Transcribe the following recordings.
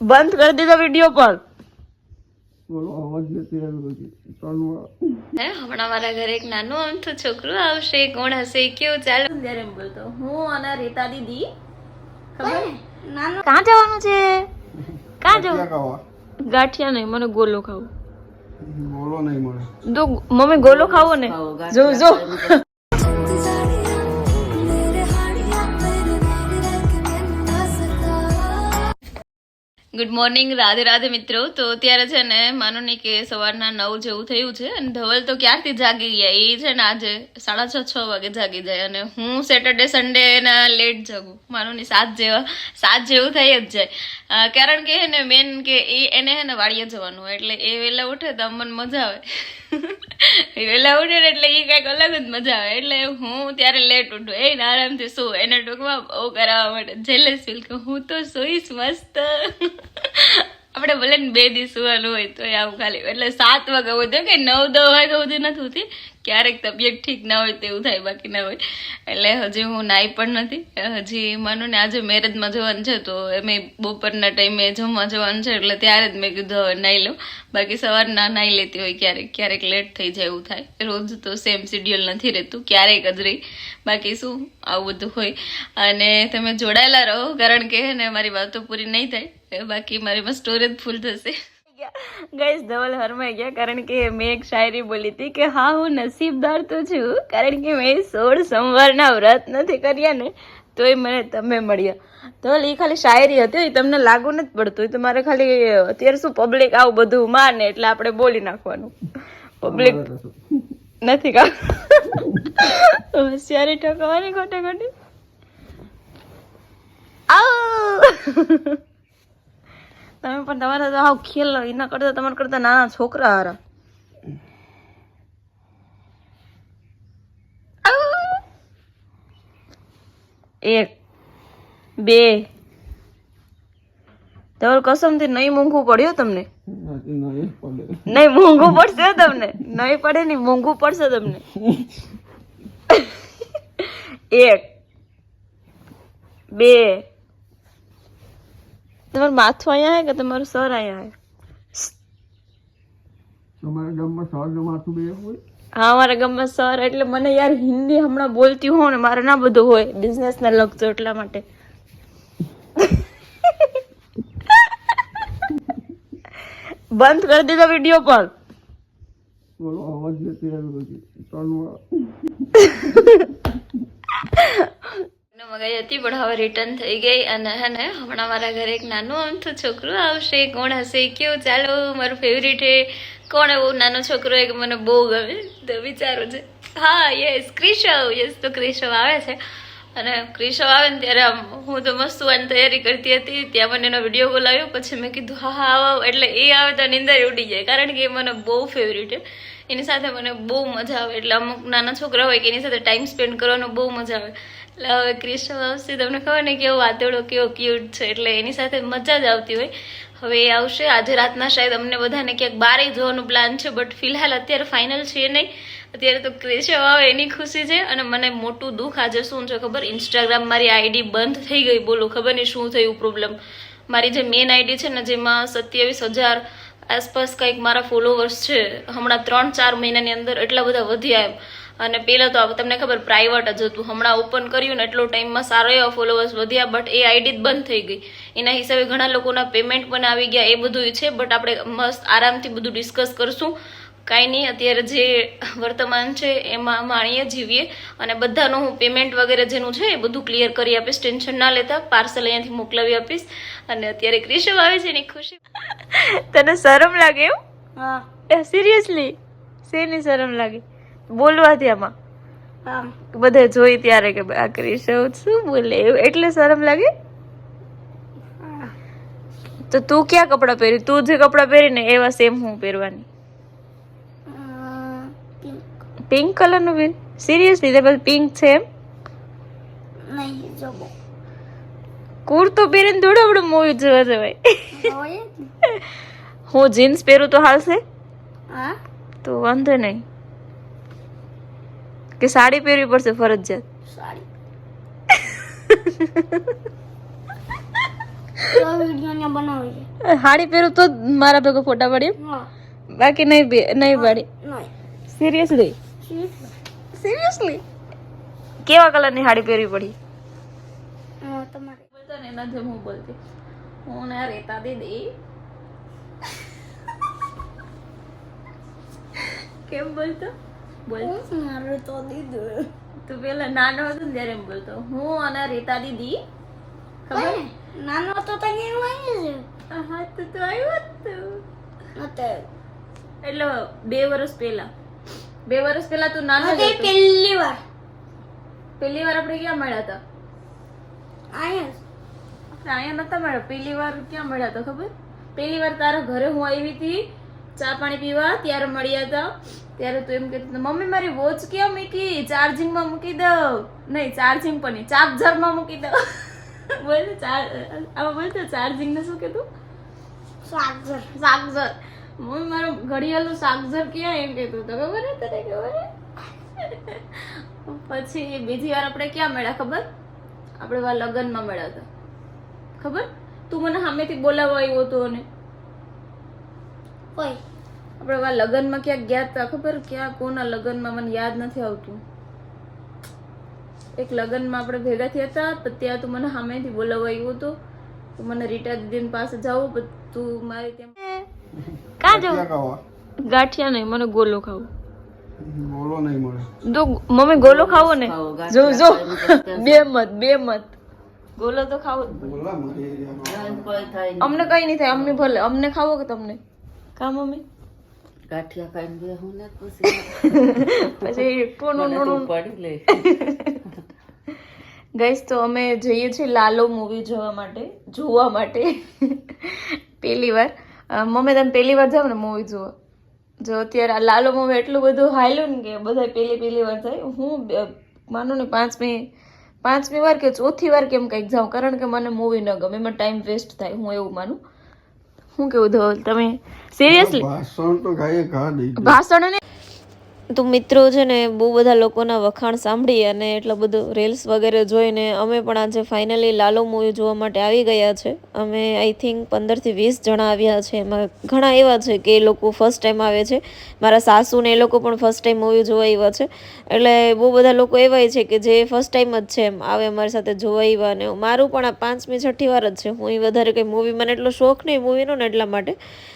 બંધ કરી દીધો વિડીયો પર. હમણાં મારા ઘરે એક નાનું અમથું છોકરું આવશે. કોણ હશે કેવું? ચાલો ત્યારે એમ બોલતો હું અને રીતા દીદી. ખબર ક્યાં જવાનું છે? ક્યાં જવાનું? ગાંઠિયા નહીં, મને ગોલો ખાવો. ગોલો નહીં મળે તો મમ્મી ગોલો ખાવો ને. જો જો ગુડ મોર્નિંગ, રાધે રાધે મિત્રો. તો અત્યારે છે ને માનો નહીં કે સવારના 9 જેવું થયું છે અને ધવલ તો ક્યારથી જાગી ગયા. એ છે ને આજે 6:30 વાગે જાગી જાય અને હું સેટરડે સન્ડે ના લેટ જાગું. માનો નહીં 7 જેવું થઈ જ જાય. કારણ કે ને મેન કે એને હે ને વાડીએ જવાનું હોય એટલે એ વહેલા ઉઠે તો અમને મજા આવે. એ વહેલા ઉઠે ને એટલે એ કંઈક અલગ જ મજા આવે. એટલે હું ત્યારે લેટ ઉઠું, એને આરામથી શું એને ટૂંકમાં બહુ કરાવવા માટે જેલેસ ફીલ કે હું તો સુઈશ મસ્ત. આપણે ભલે ને 2 દિવસ સુવાનું હોય તો આવું ખાલી એટલે 7 વાગે હોય કે 9-10 વાગ્યા સુધી નથી હોતી. ક્યારેક તબિયત ઠીક ના હોય તેવું થાય, બાકી ના હોય. એટલે હજી હું નાઈ પણ નથી. હજી માનો ને આજે મેરેજમાં જવાનું છે તો એમ બપોરના ટાઈમે જમવા જવાનું છે એટલે ત્યારે જ મેં કીધું હવે નાઈ લઉં. બાકી સવારના નાઈ લેતી હોય ક્યારેક લેટ થઈ જાય એવું થાય. રોજ તો સેમ શિડ્યુલ નથી રહેતું, ક્યારેક જ રહી. બાકી શું આવું બધું હોય. અને તમે જોડાયેલા રહો કારણ કે ને મારી વાતો પૂરી નહીં થાય, બાકી મારીમાં સ્ટોરેજ ફૂલ થશે. ગાઈસ ધવલ હરમાઈ ગયા કારણ કે મેં એક શાયરી બોલી હતી કે હા હું નસીબદાર તો છું કારણ કે મેં 16 સોમવારના વ્રત નથી કર્યા ને તોય મને તમે મળ્યા. ધવલ એ ખાલી શાયરી હતી, એ તમને લાગુ નથી પડતું. એ તમારે ખાલી અત્યારે શું પબ્લિક આવું બધું માને એટલે આપણે બોલી નાખવાનું. પબ્લિક નથી કા હોશિયારી ઠોકવાની ખોટે ખોટી. તમે પણ તમારા તો હાવ ખેલ એના કરતા તમારા કરતા નાના છોકરા હારા. એક બે ધવલ કસમથી નહીં મોંઘું પડ્યો તમને. નહીં મોંઘું પડશે તમને, નહીં પડે નહીં મોંઘું પડશે તમને. 1 2 તમારું માથું અહીંયા હે કે તમારું સર અહીંયા હે? તમારા ગામમાં સર માથું બે હોય? હા અમારા ગામમાં સર એટલે મને યાર હિન્દી હમણાં બોલતી હોઉં ને મારે ના બધું હોય બિઝનેસ ને લગતો એટલા માટે. બંધ કરી દીધો વિડીયો પર. બોલો અવાજ નથી આવ્યો. મગાઈ હતી પણ હવે રિટર્ન થઈ ગઈ. અને હે ને હમણાં મારા ઘરે એક નાનું અમથું છોકરું આવશે. કોણ હશે કેવું? ચાલો મારું ફેવરિટ હે. કોણ એવું નાનો છોકરો એક મને બહુ ગમે તો વિચારું છે. હા યસ ક્રિશવ. યસ તો ક્રિશવ આવે છે અને ક્રિશવ આવે ને ત્યારે આમ હું તો મસ્ત સુવાની તૈયારી કરતી હતી. ત્યાં મને એનો વિડીયો કોલ આવ્યો. પછી મેં કીધું હા હા આવો. એટલે એ આવે તો નિંદર ઉડી જાય કારણ કે એ મને બહુ ફેવરિટ છે. એની સાથે મને બહુ મજા આવે. એટલે અમુક નાના છોકરા હોય કે એની સાથે ટાઈમ સ્પેન્ડ કરવાનો બહુ મજા આવે. એટલે હવે ક્રિશવ આવશે, તમને ખબર ને કેવો વાતોડો કેવો ક્યુટ છે એટલે એની સાથે મજા જ આવતી હોય. હવે એ આવશે આજે રાતના, શાયદ અમને બધાને ક્યાંક બહાર જવાનું પ્લાન છે બટ ફિલહાલ અત્યારે ફાઇનલ છે નહીં. અત્યારે તો ક્રિશવ આવે એની ખુશી છે. અને મને મોટું દુઃખ આજે શું છે ખબર? ઇન્સ્ટાગ્રામ મારી આઈડી બંધ થઈ ગઈ. બોલો ખબર નહીં શું થયું પ્રોબ્લેમ. મારી જે મેન આઈડી છે ને જેમાં 27,000 આસપાસ કંઈક મારા ફોલોવર્સ છે, હમણાં 3-4 મહિનાની અંદર એટલા બધા વધ્યા એમ. અને પહેલાં તો તમને ખબર પ્રાઇવેટ જ હતું. હમણાં ઓપન કર્યું ને એટલો ટાઈમમાં સારા એવા ફોલોવર્સ વધ્યા બટ એ આઈડી જ બંધ થઈ ગઈ. એના હિસાબે ઘણા લોકોના પેમેન્ટ પણ આવી ગયા. એ બધું છે બટ આપણે મસ્ત આરામથી બધું ડિસ્કસ કરશું. કાંઈ નહીં, અત્યારે જે વર્તમાન છે એમાં માણીએ જીવીએ. અને બધાનું હું પેમેન્ટ વગેરે જેનું છે એ બધું ક્લિયર કરી આપીશ. ટેન્શન ના લેતા, પાર્સલ અહીંયાથી મોકલાવી આપીશ. અને અત્યારે ક્રિશવ આવે છે એની ખુશી. તને શરમ લાગે એમ? હા સિરિયસલી? શેની શરમ લાગે બોલવાથી? આમાં બધા જોઈ ત્યારે કે આ ક્રિશવ શું બોલે એટલે શરમ લાગે? તો તું ક્યાં કપડાં પહેરી? તું જે કપડાં પહેરીને એવા સેમ હું પહેરવાની. પિંક કલર નું પહેર? સિરિયસલી? તે પેલું પિંક છે એમ? કુર્તો પહેરીને થોડું આપણે મૂવી જોવા જવાય. હું જીન્સ પહેરું તો હાલશે? તો વાંધો નહીં. કે સાડી પહેરવી પડશે ફરજિયાત? તો વિડિયો ને બનાવે છે હાડી પહેરું તો જ મારા ભેગો ફોટા પાડી હા બાકી નહીં પાડી નહીં સિરિયસલી સિરિયસલી કેવા કલરની સાડી પહેરવી પડી તમારે બોલતો ને એના જેમ હું બોલતી હું ને રેતા દીદી કેમ બોલતો બોલ મારે તો દીધું તું પેલા નાનો હતો ને ત્યારે એમ બોલતો હું અને રેતા દીદી ખબર નાનો હતો તો કેમ આવી છે હા તો આવ્યો હતો અત્યારે એટલે 2 વર્ષ પહેલા તું નાનો જ હતો. પહેલી વાર આપણે ક્યાં મળ્યા હતા આયા આપણે અહીંયા નતા મળ્યા પહેલી વાર ક્યાં મળ્યા હતા ખબર પહેલી વાર તારા ઘરે હું આવી હતી ચા પાણી પીવા ત્યારે મળ્યા હતા ત્યારે તું એમ કહેતી હતી, મમ્મી મારી વોચ ક્યાં મૂકી ચાર્જિંગમાં મૂકી દઉં નહીં ચાર્જિંગ પણ નહીં ચાર્જરમાં મૂકી દઉં બોલ આમાં બોલતો ચાર્જિંગ ને શું કીધું સાગર સાગઝર મમ્મી મારો ઘડિયાળનું સાગઝર ક્યાં એમ કહેતું તો ખબર હે તને ખબર હે પછી બીજી વાર આપણે ક્યાં મળ્યા ખબર આપણે વા લગ્નમાં મળ્યા હતા ખબર તું મને સામેથી બોલાવવા આવ્યો હતો અને કોઈ આપણે વા લગ્નમાં ક્યાંક ગયા હતા ખબર ક્યાં કોના લગ્નમાં મને યાદ નથી આવતું એક લગ્નમાં આપણે ભેગા થયા હતા પણ ત્યાં તું મને સામેથી બોલાવવા આવ્યો હતો તું મને રીટા દીદી પાસે જાવું પણ તું મારે ત્યાં કાં ક્યાં ખાવા ગાંઠિયા નહીં મને ગોલો ખાવો બોલો નહીં મળે તો મમ્મી ગોલો ખાવો ને જો જો બે મત ગોલો તો ખાવો જ પડે. બોલા મારી અમને કઈ નહીં થાય અમને ભલે અમને ખાવો કે તમને કા મમ્મી ગાંઠિયા ખાઈને બેહું ને પછી ટોનું ગાઈસ તો અમે જઈએ છીએ લાલો મૂવી જોવા માટે પહેલી વાર મમ્મી તમે પહેલી વાર જાવ ને મૂવી જોવા જો અત્યારે આ લાલો મૂવી એટલું બધું હાલ્યું ને કે બધા પહેલી વાર થાય હું માનો ને પાંચમી વાર કે ચોથી વાર કેમ કંઈક જાઉં કારણ કે મને મૂવી ન ગમે એમાં ટાઈમ વેસ્ટ થાય હું એવું માનું શું કેવું ધવલ તમે સિરિયસલી ભાષણ તો ગાયે ઘા દઈ ભાષણ ને તો મિત્રો છે ને બહુ બધા લોકોના વખાણ સાંભળી અને એટલો બધો રીલ્સ વગેરે જોઈને અમે પણ આજે ફાઇનલી લાલો મૂવી જોવા માટે આવી ગયા છે અમે આઈ થિંક 15 થી 20 જણા આવ્યા છે એમાં ઘણા એવા છે કે એ લોકો ફર્સ્ટ ટાઈમ આવે છે મારા સાસુ ને એ લોકો પણ ફર્સ્ટ ટાઈમ મૂવી જોવા આવ્યા છે એટલે બહુ બધા લોકો એવાય છે કે જે ફર્સ્ટ ટાઈમ જ છે એમ આવે અમારી સાથે જોવા આવ્યા અને મારું પણ આ 5મી 6ઠી વાર જ છે હું વધારે કંઈ મૂવી મને એટલો શોખ નહીં મૂવીનો ને એટલા માટે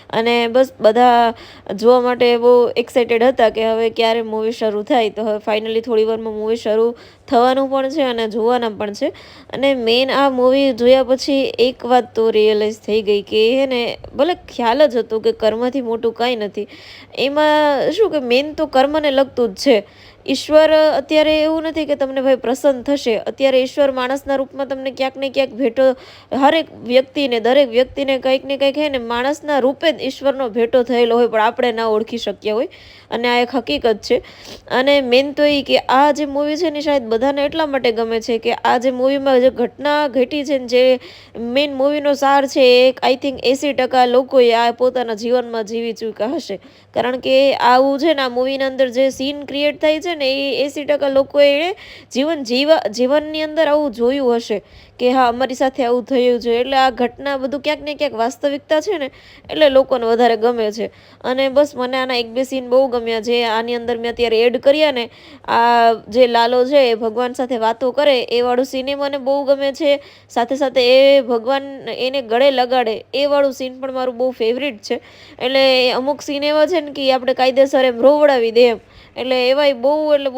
અને બસ બધા જોવા માટે બહુ એક્સાઇટેડ હતા કે હવે ક્યારે મૂવી શરૂ થાય તો હવે ફાઇનલી થોડી વારમાં મૂવી શરૂ થવાનું પણ છે અને જોવાના પણ છે અને મેઇન આ મૂવી જોયા પછી એક વાત તો રિયલાઇઝ થઈ ગઈ કે હે ને ભલે ખ્યાલ જ હતો કે કર્મથી મોટું કાંઈ નથી એમાં શું કે મેઇન તો કર્મને લગતું જ છે ઈશ્વર અત્યારે એવું નથી કે તમને ભાઈ પ્રસન્ન થશે અત્યારે ઈશ્વર માણસના રૂપમાં તમને ક્યાંક ને ક્યાંક ભેટો દરેક વ્યક્તિને કંઈક ને કંઈક હે ને માણસના રૂપે જ ઈશ્વરનો ભેટો થયેલો હોય પણ આપણે ના ઓળખી શક્યા હોય અને આ એક હકીકત છે અને મેન તો એ કે આ જે મૂવી છે ને શાયદ બધાને એટલા માટે ગમે છે કે આ જે મૂવીમાં જે ઘટના ઘટી છે ને જે મેઇન મૂવીનો સાર છે એ આઈ થિંક 80% લોકોએ આ પોતાના જીવનમાં જીવી ચૂક્યા હશે કારણ કે આવું છે ને આ મૂવીના અંદર જે સીન ક્રિએટ થાય છે ને એ 80% લોકોએ જીવનની અંદર આવું જોયું હશે કે હા અમારી સાથે આવું થયું છે એટલે આ ઘટના બધું ક્યાંક ને ક્યાંક વાસ્તવિકતા છે ને એટલે લોકોને વધારે ગમે છે અને બસ મને આના 1-2 સીન બહુ ગમ્યા જે આની અંદર મેં અત્યારે એડ કર્યા ને આ જે લાલો છે એ ભગવાન સાથે વાતો કરે એ વાળું સીન એ મને બહુ ગમે છે સાથે સાથે એ ભગવાન એને ગળે લગાડે એ વાળું સીન પણ મારું બહુ ફેવરિટ છે એટલે અમુક સીન એવા છે ને કે આપણે કાયદેસર એમ રોવડાવી દે એમ એટલે એવાય બહુ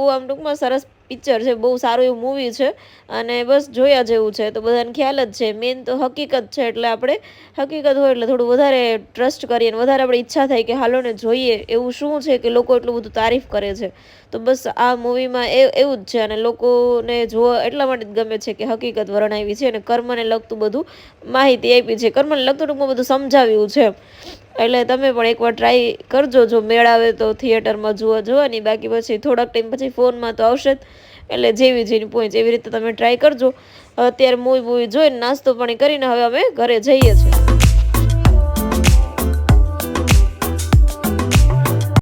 આમ ટૂંકમાં સરસ પિક્ચર છે બહુ સારું એવું મૂવી છે અને બસ જોયા જેવું છે તો બધાને ખ્યાલ જ છે મેન તો હકીકત છે એટલે આપણે હકીકત હોય એટલે થોડું વધારે ટ્રસ્ટ કરીએ અને વધારે આપણે ઈચ્છા થાય કે હાલો ને જોઈએ એવું શું છે કે લોકો એટલું બધું તારીફ કરે છે તો બસ આ મૂવીમાં એવું જ છે અને લોકોને જોવા એટલા માટે જ ગમે છે કે હકીકત વર્ણવી છે અને કર્મને લગતું બધું માહિતી આપી છે કર્મને લગતું ટૂંકમાં બધું સમજાવ્યું છે એટલે તમે પણ એકવાર ટ્રાય કરજો જો મેળ આવે તો થિયેટરમાં જોવાની બાકી પછી થોડાક ટાઈમ પછી ફોનમાં તો આવશે જ એટલે જેવી પહોંચ એવી રીતે તમે ટ્રાય કરજો અત્યારે મૂવી જોઈને નાસ્તો પાણી કરીને હવે અમે ઘરે જઈએ છીએ